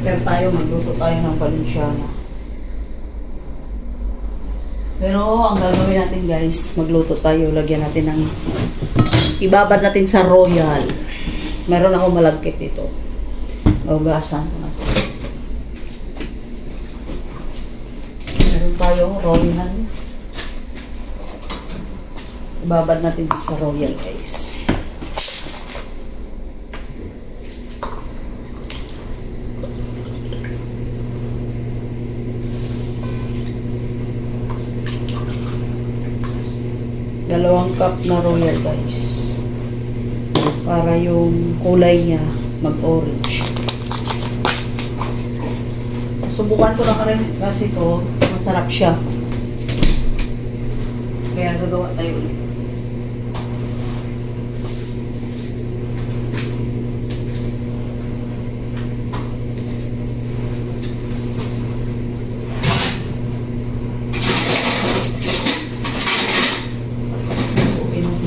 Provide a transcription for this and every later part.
prepare tayo, magluto tayo ng Valenciana. Pero ang gagawin natin guys, magluto tayo, lagyan natin ng, ibabad natin sa Royal. Meron ako malagkit dito. Hugasan ko na ito. Meron tayong Royal. Ibabad natin sa Royal guys. Dalawang cup na Royal guys. Para yung kulay niya mag-orange. Subukan ko na rin kasi ito, masarap siya. Kaya gagawa tayo ulit.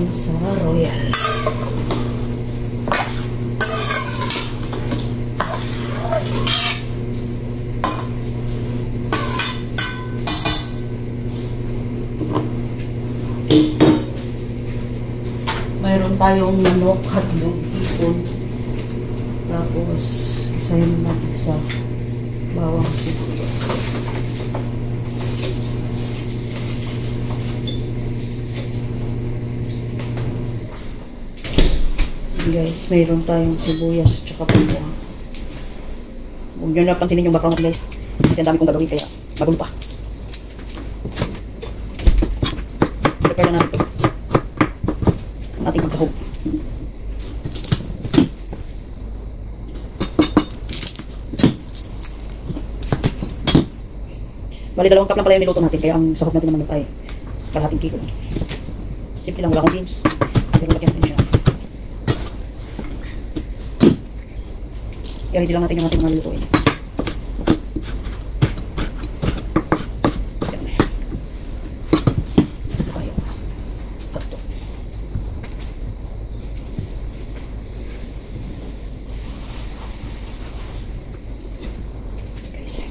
Sa Royal. Mayroon tayong manok, hotdog, hipon. Tapos, isayin natin sa bawang sibuyas. Guys, mayroon tayong sibuyas tsaka bawang. Huwag nyo napansinin yung background natin guys. Kasi ang dami kong gagawin kaya magulo pa. Prepare na natin ito. Ang ating magsahog. Bali, 2 cup lang pala yung niluto natin. Kaya ang sahog natin naman ay kalahating kilo. Simple lang, wala akong beans. Pero lagyan natin siya. Kaya hindi lang natin yung ating mga lutuin. Ito tayo. Hotdog. Guys.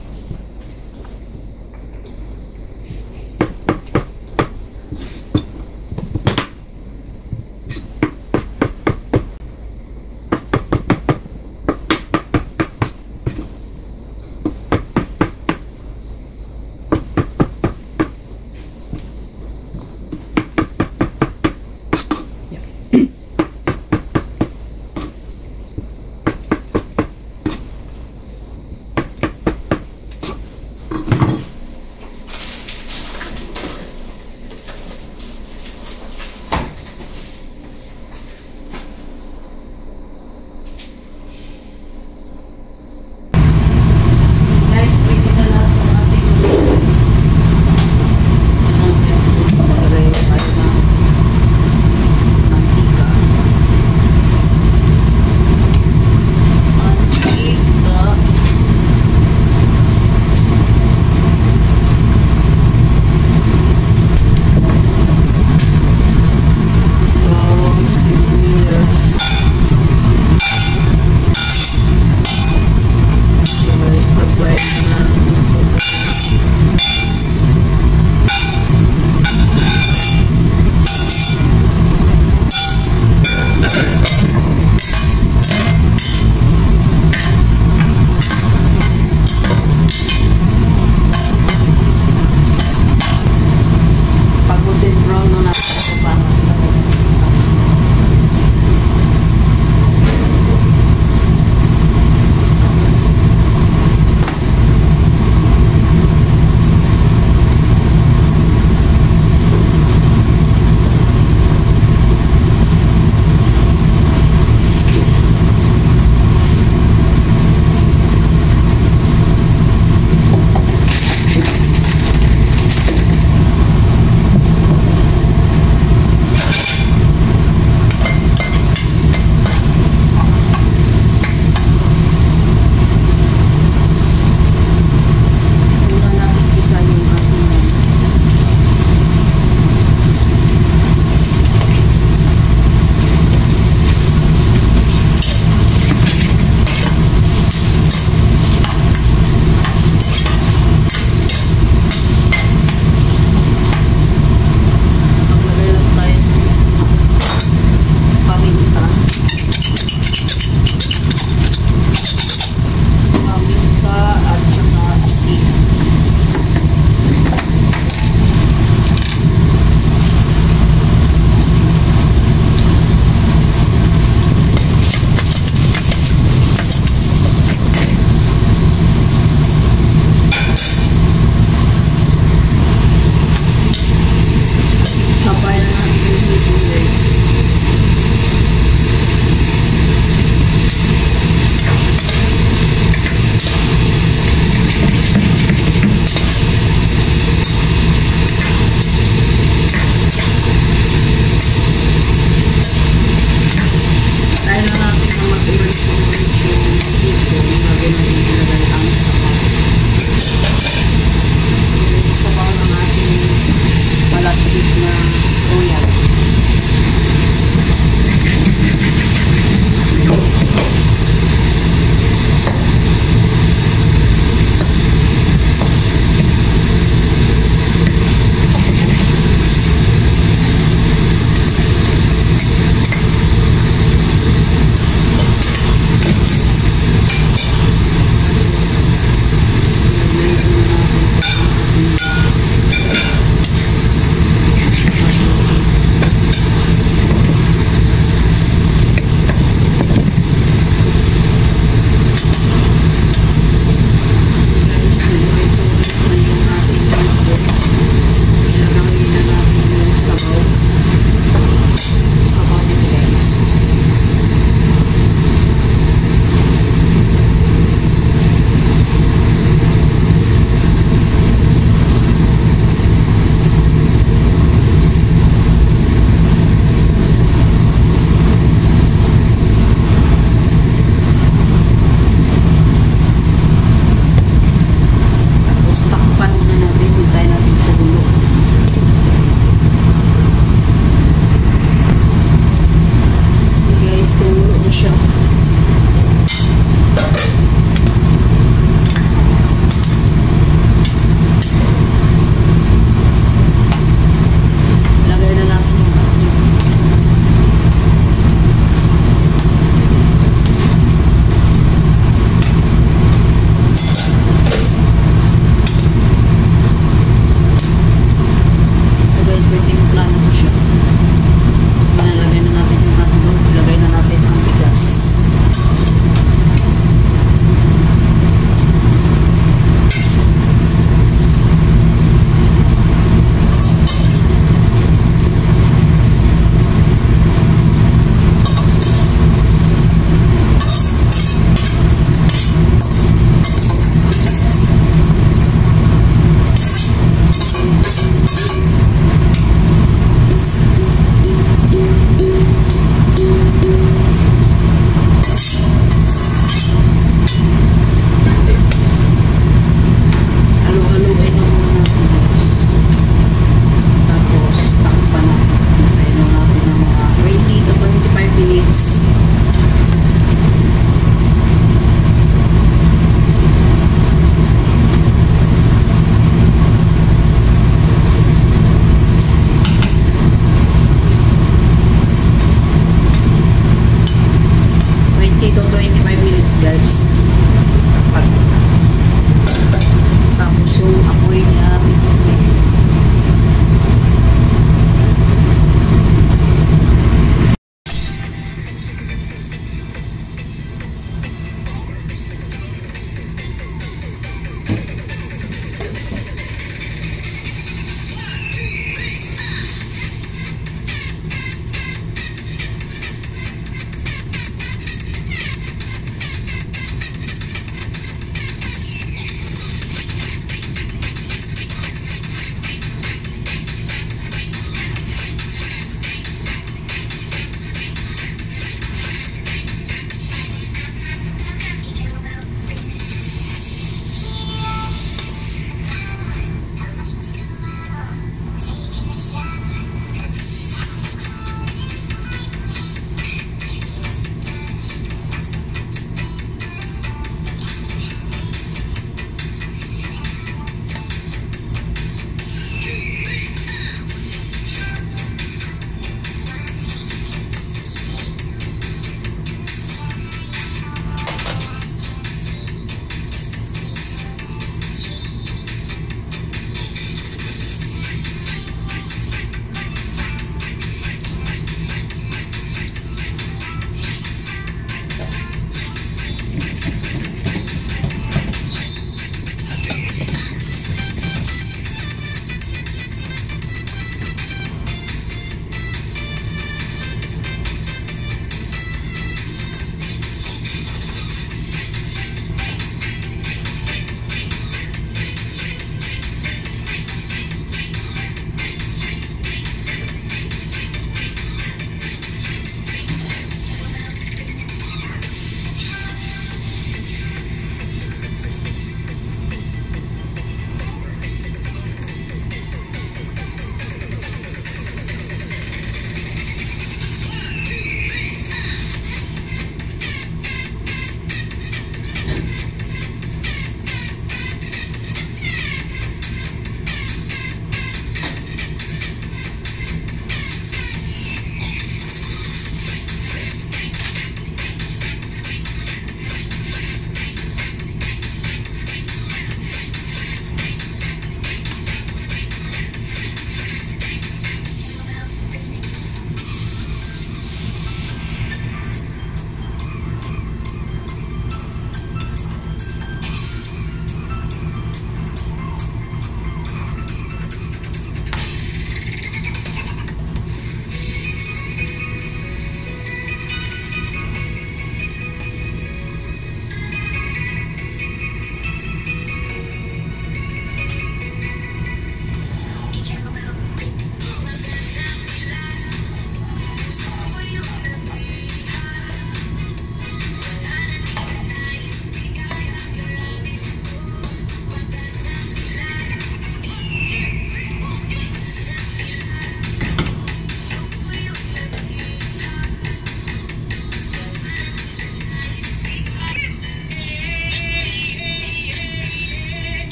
guys. Tapos yung apoy niya.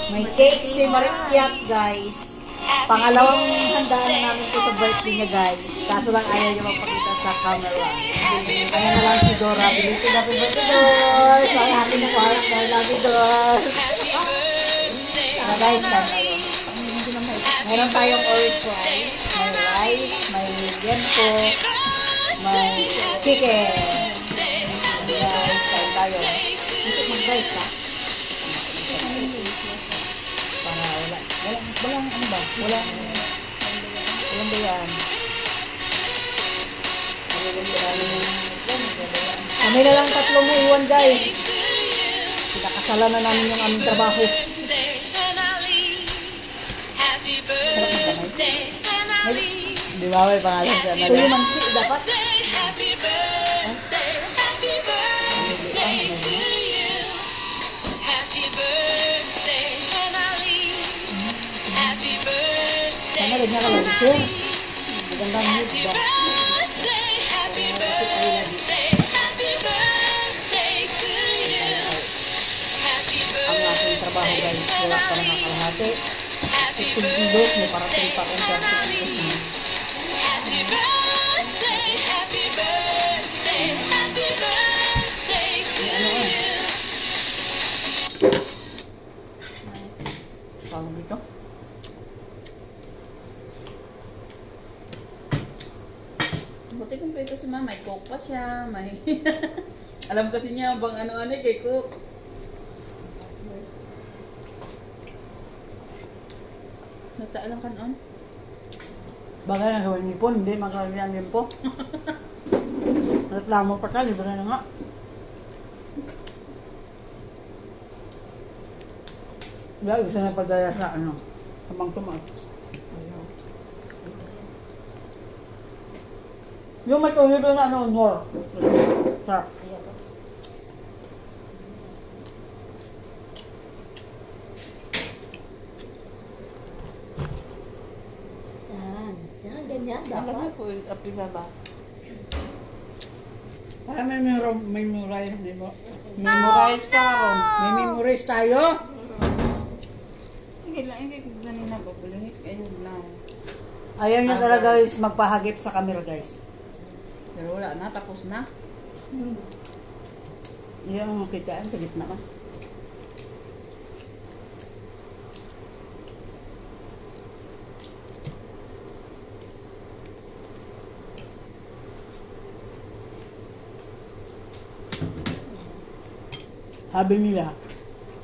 May cake si Marikyat, guys. Pangalawang handaan namin to sa birthday niya, guys. Kaso lang ayaw niya magpakita sa camera. Kaya na lang si Dora. Believe happy birthday, Dora! So, ang happy na parang dahil love you, Dora. Guys, kaya Meron tayong orange rice, may liempo, may chicken. Guys, kain tayo. Ito mag-rice ha? Para walang ano ba? Walang bayan. Kami na lang tatlo na iwan guys. Pinakasalan na namin yung aming trabaho. Di ba may pangalan siya na lang? Mansi dapat. Sana rin niya kalalisir. Magandang mood ba? Ang aking trabaho guys, wala pa na nakalahati. 15 kilos, may parating pa akong 30 kilos na. Paano dito? Buti kumpleto si mama, may coke pa siya, may... Alam kasi niya bang ano-ano kay cook. Nataalang kanon? Bagay na gawin niyo po, hindi makaramihan din po. Reklamo pa ka, libre na nga. Wala, gusto na padaya sa ano, habang tumaas. Yung may tuhid na ano, nor. Sarap. Yan, ganyan Alam dapat. ko, api baba. Para may memorize, di ba? Memorize ka ron. May memorize tayo. Hindi ko ganun na babalik. Ayun lang. Ayaw niya talaga guys magpahagip sa camera guys. Pero wala na, tapos na. Yung kitaan sa gitna man. Sabi nila,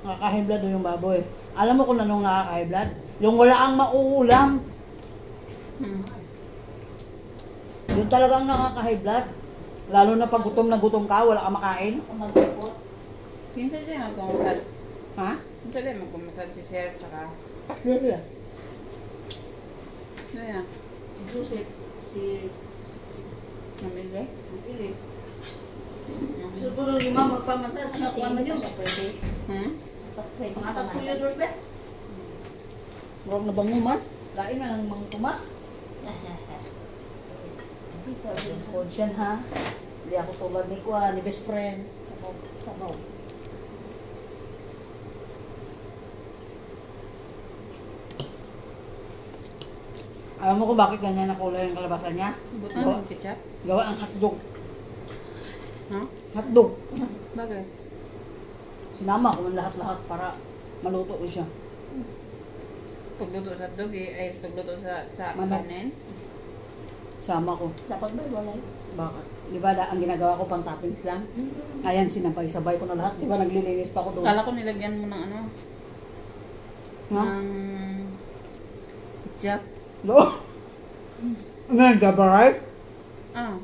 nakaka-high blood yung baboy. Alam mo kung anong nakaka-high blood? Yung wala ang mauulam. Yun talagang nakaka-high blood. Lalo na pag gutom na gutom ka, wala kang makain. Magpupot. Minsan din magkumasad. Ha? Minsan din magkumasad si Sir, tsaka... Yun. Ano yan? Si Joseph, si Namili? Ili. Gusto ko nung lima magpamasal sa Kasi nakuha man yun. pwede. Tapos pwede Mga atak ko pa yun, Dorsbe. Huwag na banguman. Lain na ng mga tumas. Conscious ha. Hindi ako tulad ni Kwa, ni best friend. Sabaw. Alam mo kung bakit ganyan na kulay ang kalabasan niya? Butan Gawa, ng ketchup? gawa ang hotdog. Ha? Hotdog. Bakit? Sinama ko man lahat-lahat para maluto ko siya. Pagluto sa dog ay pagluto sa Manok. kanin? Sama ko. Dapat ba walay? Bakit? Di ba ang ginagawa ko pang toppings lang? Ayan, sinampay-sabay ko na lahat. Di ba naglilinis pa ako doon? Kala ko nilagyan mo ng ano? Ha? Ng ketchup. No? Nagkabaray? Ah.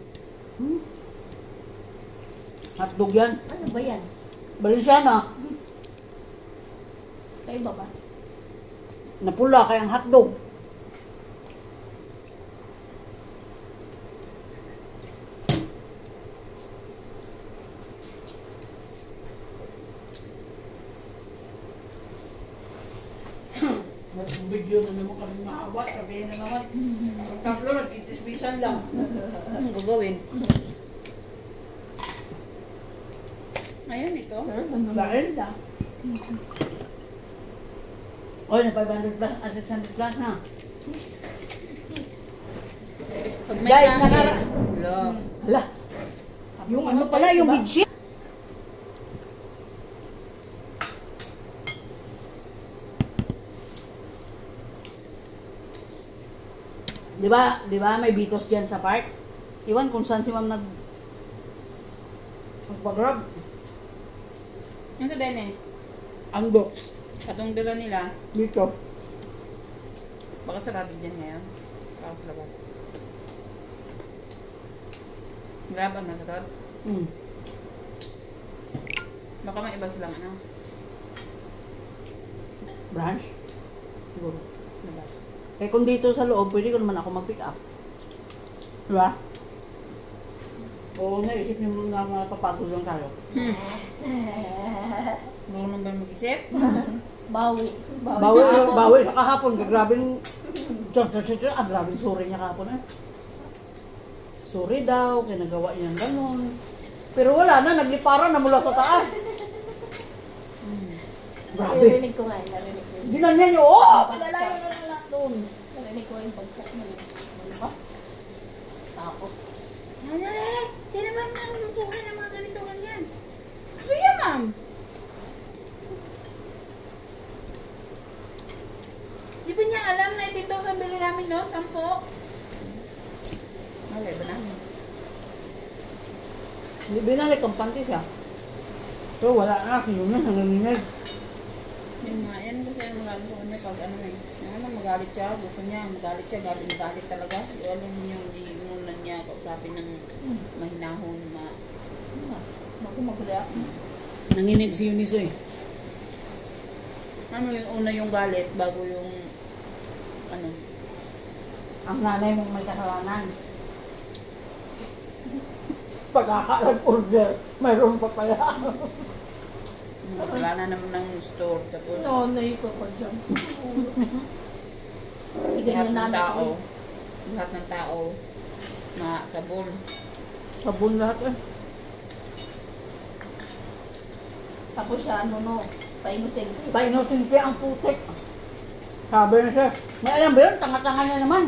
Hotdog yan. Ano ba yan? Balisyana. Kayo ba ba? Napula kayang hotdog. Video na naman kami maawat. Sabihin na naman. Tatlo, nagkitisbisan lang. Anong gagawin? Ayan ito. Dahil lang. Oy, na 500 plus, 600 plus na. Pag may Guys, kanin- nakara- Hello. Hala. Yung ano pala, yung bedsheet. Di ba may bitos dyan sa park? Iwan kung saan si ma'am magpag-grab. Yung sa dining, Ang box. katong dala nila, Dito. baka sarado dyan ngayon. Baka sa labas. Grab ang nasatod. Mm. Baka may iba silang ano, Branch. Siguro. labas. Kaya kung dito sa loob, pwede ko naman ako mag-pick up. Diba? Oo, naisip niyo na mapapagod lang tayo. Marunong ba mag-isip? Bawi. Bawi sa kahapon. Grabing, grabing sorry niya kahapon eh. Sorry daw, kinagawa niya gano'n. Pero wala na, nagliparan na mula sa taas. Grabe. Narinig ko nga, narinig ko. Ginanya niyo, palalayo na lang lahat doon. Narinig ko yung pagsak mo. Ano ba? Tapos. Sino ba namutukan ng mga ganito ganyan? Kuya, ma'am! Di ba niya alam na 18,000 bili namin noon? 10? Malay ba namin? Hindi binalik ang panty siya. So wala na, sinunan, nanginginig. Yun nga, yan kasi ang marami sa kanya pag ano eh. Yung ano, magalit siya, gusto niya, magalit siya, galit talaga. Alam niyo yung inunan niya, kausapin ng mahinahon na Bago magulay ako. Nanginig si Eunice eh. ano yung una yung galit bago yung ano. Ang nanay mong may kasalanan. Pagkakalag-order, mayroon pa pala. Kasalanan naman ng store, tapos Nanay ko pa dyan. Hindi lahat ganyan ng nanay tao, ko. lahat ng tao na sabon. Sabon lahat eh. Tapos siya, ano no, painusin ko. Painutin siya ang putik. Sabi na siya, may alam ba yun? Tanga-tanga niya naman.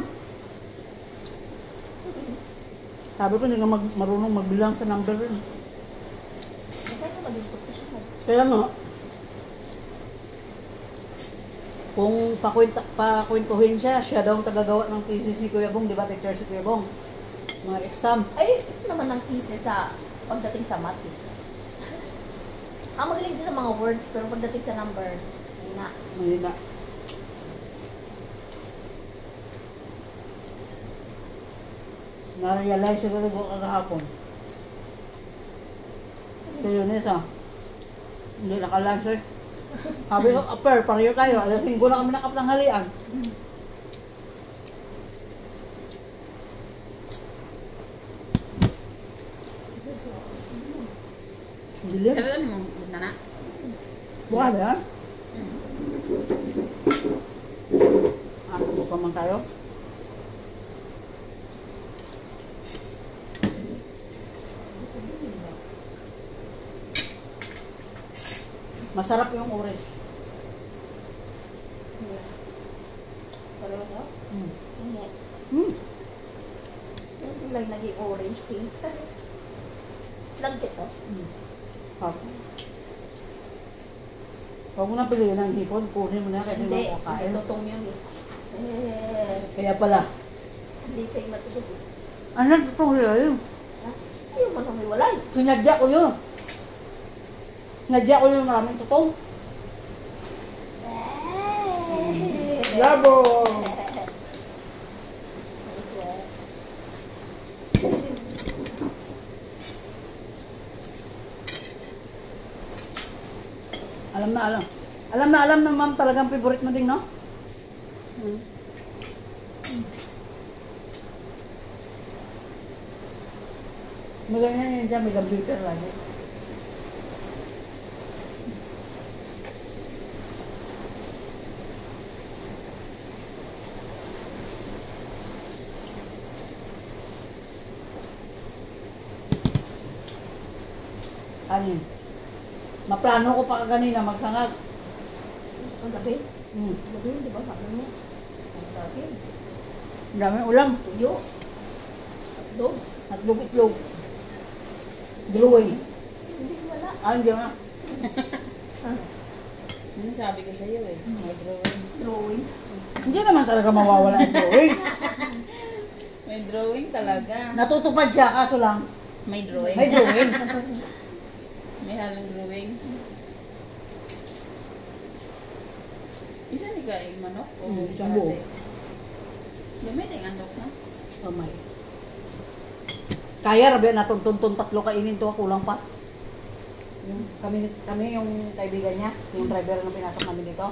Sabi ko, hindi nga marunong magbilang sa number rin. Bakit ka maging professional? Kaya nga, kung pakwentuhin siya daw ang tagagawa ng thesis ni Kuya Bong, di ba, teacher si Kuya Bong? Mga exam. Ay, ito naman ang thesis sa pagdating sa math. Ang magaling siya sa mga words, pero pagdating sa number, hindi na. Mahina. Na-realize siguro ko kagahapon. So yun isa. Hindi nakalunch eh. Sabi ko, pareho tayo. Alas 5 na kami nakatanghalian. Dilim. Pero ano mo, nana? Buka ba yan? Buka man tayo. Masarap yung orange. Pareho na? Hindi. Hindi lang naging orange pink. Lagkit to. Hap. Huwag mo na piliin ng hipon, kunin mo na kasi Hindi. mo kakain. Lutong yun eh. Kaya pala. Hindi kayo matigas eh. Ano ito yun? Ayaw mo nang iwalay. Sinadya ko yun. Sinadya ko yung maraming tutong. Bravo! Alam na alam. Alam na alam ng ma'am talagang favorite mo din, no? Maganda yun dyan, may gambiter lagi. Anin? Maplano ko pa kanina magsangag. Ang gabi. Hmm. Ang gabi, di ba sabi mo? Ang gabi. Ang daming ulam. Tuyo. Hotdog. Hatlog itlog. Drawing. Hindi wala. Hindi na. Ano sabi ko sa'yo eh, may drawing. Throwing. Hindi naman talaga mawawala ang drawing. talaga. Natutupad siya, kaso lang, May drawing. may drawing. May halong drawing. Isa ni ka yung manok? O Isang buo. Gamay na yung andok na? Kamay. Kaya, rabi, natuntun tatlo kainin to, kulang pa. Kami yung kaibigan niya, yung driver na pinasok namin dito.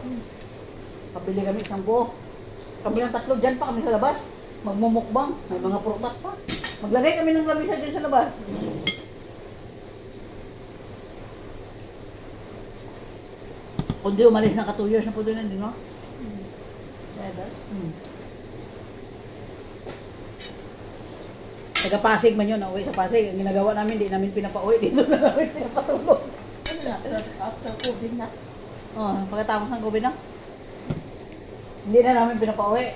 Pabili kami isang buo. Kami ng tatlo, dyan pa kami sa labas. Magmumukbang, may mga prutas pa. Maglagay kami ng lamisa dyan sa labas. Kundi umalis na ka 2 years na po doon, hindi no? Driver? Taga Pasig man yun, nauwi sa Pasig. Ang ginagawa namin, hindi namin pinapauwi. Dito na namin pinapatulog. Ano na, after COVID na. Pagkatapos ng COVID na. Hindi na namin pinapauwi.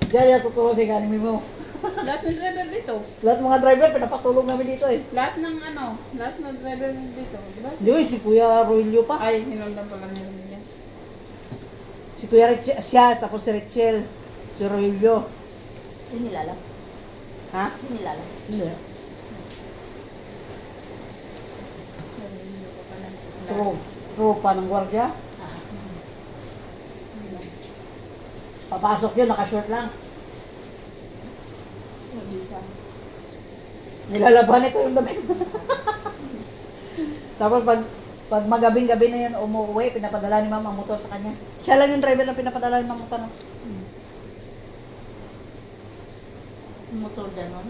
Diyan yan tutulong si Ganimi mo. Last ng driver dito. Lahat mga driver, pinapatulog namin dito eh. Last ng ano? Last ng driver dito. Diba? Hindi, si Kuya Roilio pa. Ay, sinundan pala niya niya. Si Kuya Richel, siya, tapos si Richel, si Roilio. Hindi nilala. Ha? Hindi nilala. Hindi. Tropa ng gwardiya. Papasok yun, naka-short lang. Nilalaban ito yung damit. Tapos pag magabing-gabi na yun, umuwi, pinapadala ni Mama ang motor sa kanya. Siya lang yung driver na pinapadala ni Mama motor. Motor ganon.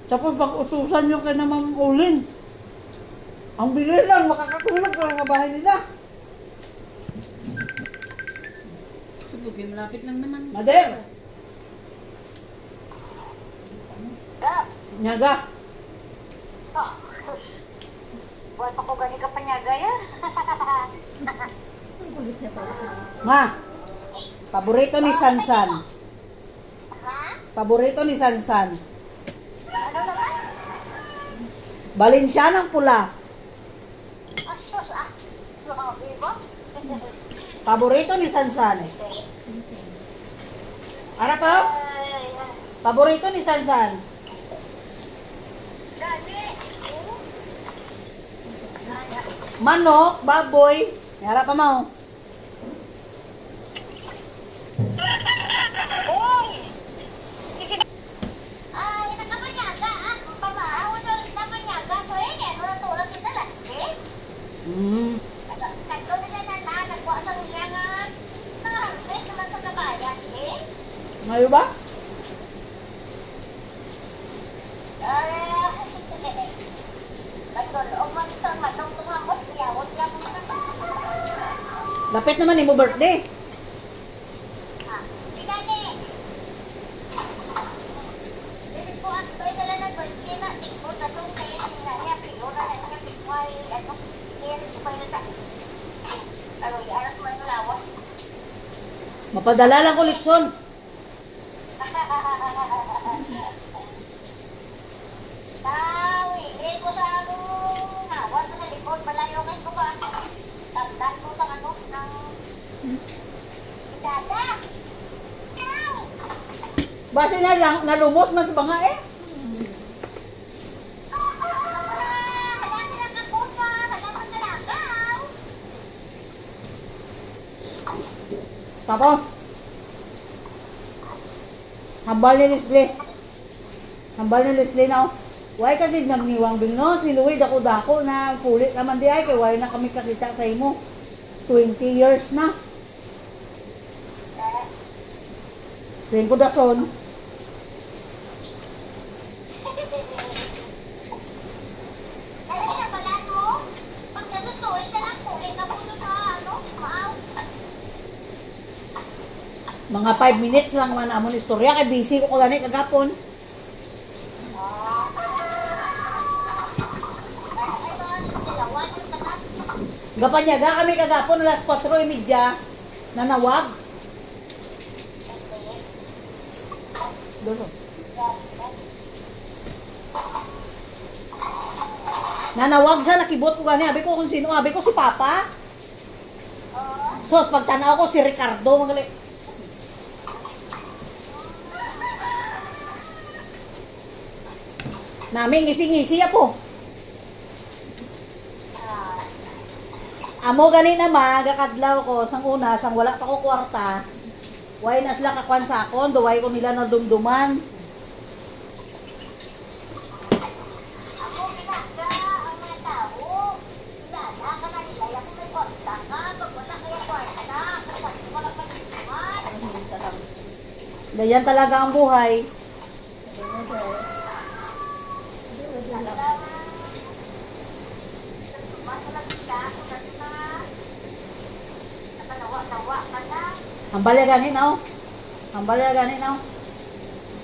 Tapos pag utusan nyo kay na Ma'am Olin, ang bilis lang, makakatulog ka ng bahay nila. Subugin, malapit lang naman. Mader! Nyaga! Buwan pa ko gani ka panyaga ya. Ang kulit niya pala. Ma! Paborito ni Sansan. Ha? Paborito ni Sansan. Ano naman? Balenciaga ng pula. Asos ah. Mga bibo. Paborito ni Sansan. Ano pa? Paborito ni Sansan. Gani. Manok, baboy. Yara pa mo. Uy! Ay, nakapanyaga ah. Pamaaw na nakapanyaga. So eh, ano tulad kita lang. Eh? Nagto na na nagkuha sa niya nga. Harvest naman sa kabayan. Eh? Ngayon ba? Lapit naman ni mo birthday. Mapadala lang ko litson. Base na lang, nalumos mas banga eh. Tapos, hambal ni Leslie. Hambal ni Leslie na, why ka din nagniwang bing no? Si Louie dako-dako na kulit naman di ay, kaya why na kami kakita sa imo. 20 years na. Tuwing ko dason. Mga 5 minutes lang man amon istorya kay busy ko gani kagapon. Gapanyaga kami kagapon alas 4:30 nanawag. Doso. Nanawag sa nakibot ko gani, abi ko kung sino, abi ko si Papa. Sos pagtanaw ko si Ricardo magaling. Naming ngisi-ngisi po. Amo gani na magakadlaw ko sang una sang wala pa ko kwarta. Way na sila kakwan sa akon, duway ko nila na dumduman. Ako ginagawa ang mga tao. Lala ka na nila, yung may kwarta ka. Pag wala kaya kwarta, kapag wala pa nituman. Ganyan talaga ang buhay. Hambalya gani na. Hambalya gani na.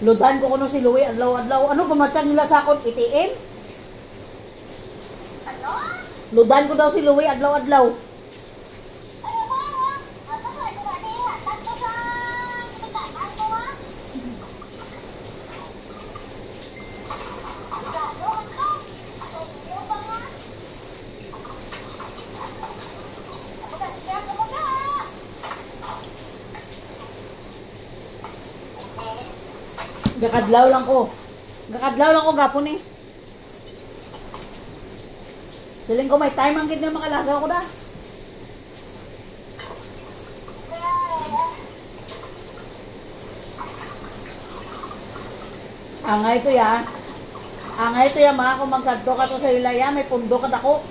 Ludan ko kuno si Louie adlaw-adlaw. Ano pamatag nila sa akon ATM? Ano? Ludan ko daw si Louie adlaw-adlaw. Ano ba? Ano ba? Ano ba? Tanto sa pinagdaanan ko ha? Gano ako? Sa inyo ba nga? Ako ba? Siya ka ba nga? Gakadlaw lang ko. Gakadlaw lang ko gapon eh. Siling ko may time ang gid na makalaga ko da. Angay to ya. Angay to ya ma kung magkadto ka to sa ilaya may pundo ka dako.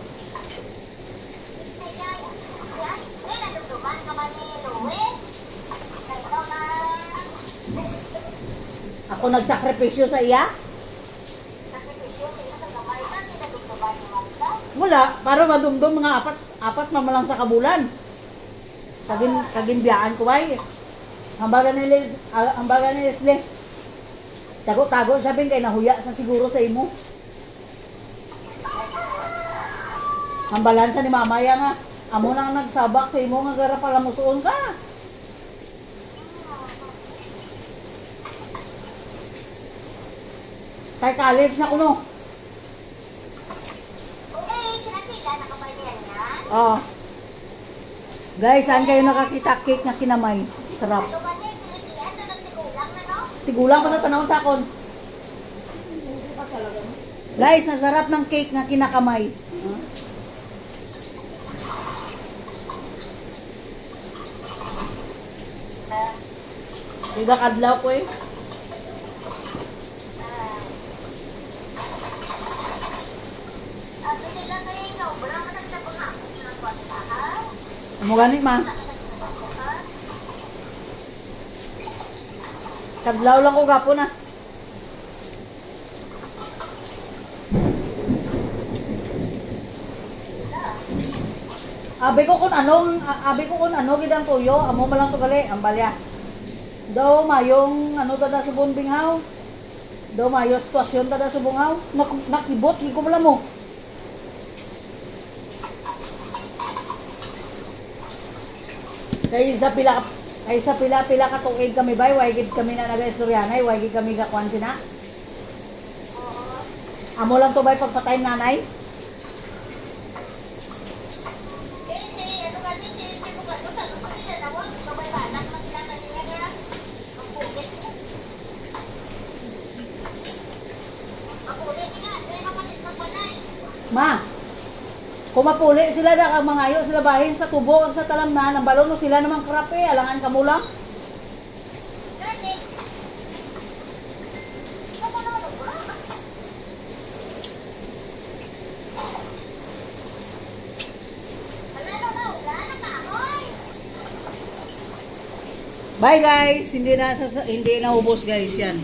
Ako nagsakripisyo sa iya? Wala, para madumdum mga apat mamalang sa kabulan. Kagin biyaan ko bay. Ang baga ni Leslie. Tago sabihin kay nahuya sa siguro sa imo. Ang balansa ni mamaya nga, amo nang nagsabak sa imo nga gara pala musuon ka. Kay college na kuno. Oh. Guys, saan kayo nakakita cake na kinamay? Sarap. Tigulang pa na tanawon sa akon. Guys, nasarap ng cake na kinakamay. Tiga kadlaw ko eh. Amo gani ma. Kadlaw lang ko gapo na. Abi ko kun ano gidang tuyo, amo malang to gali ang balya. Daw mayong ano tada sa bunbinghaw. Daw mayo sitwasyon tada sa bunghaw. Nakibot gi ko wala mo. Kay sa pila ka tuig kami bay, way gid kami na naga-istoryanay, way gid kami gakuan sina. Amo lang to bay pagpatay nanay. Ma, kung mapuli sila na ang mangayo sila bahin sa tubo ang sa talamnan, ang balon sila namang krape, alangan ka mo lang. Bye guys, hindi na ubos guys yan.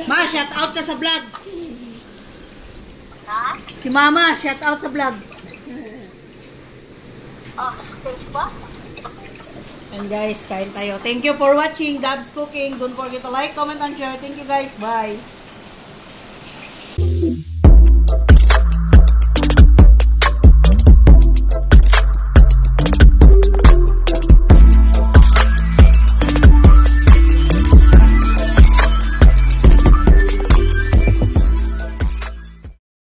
Ma, shout out ka sa vlog. Ha? Si Mama, shout out sa vlog. Oh, Facebook? And guys, kain tayo. Thank you for watching Dabs Cooking. Don't forget to like, comment, and share. Thank you guys. Bye.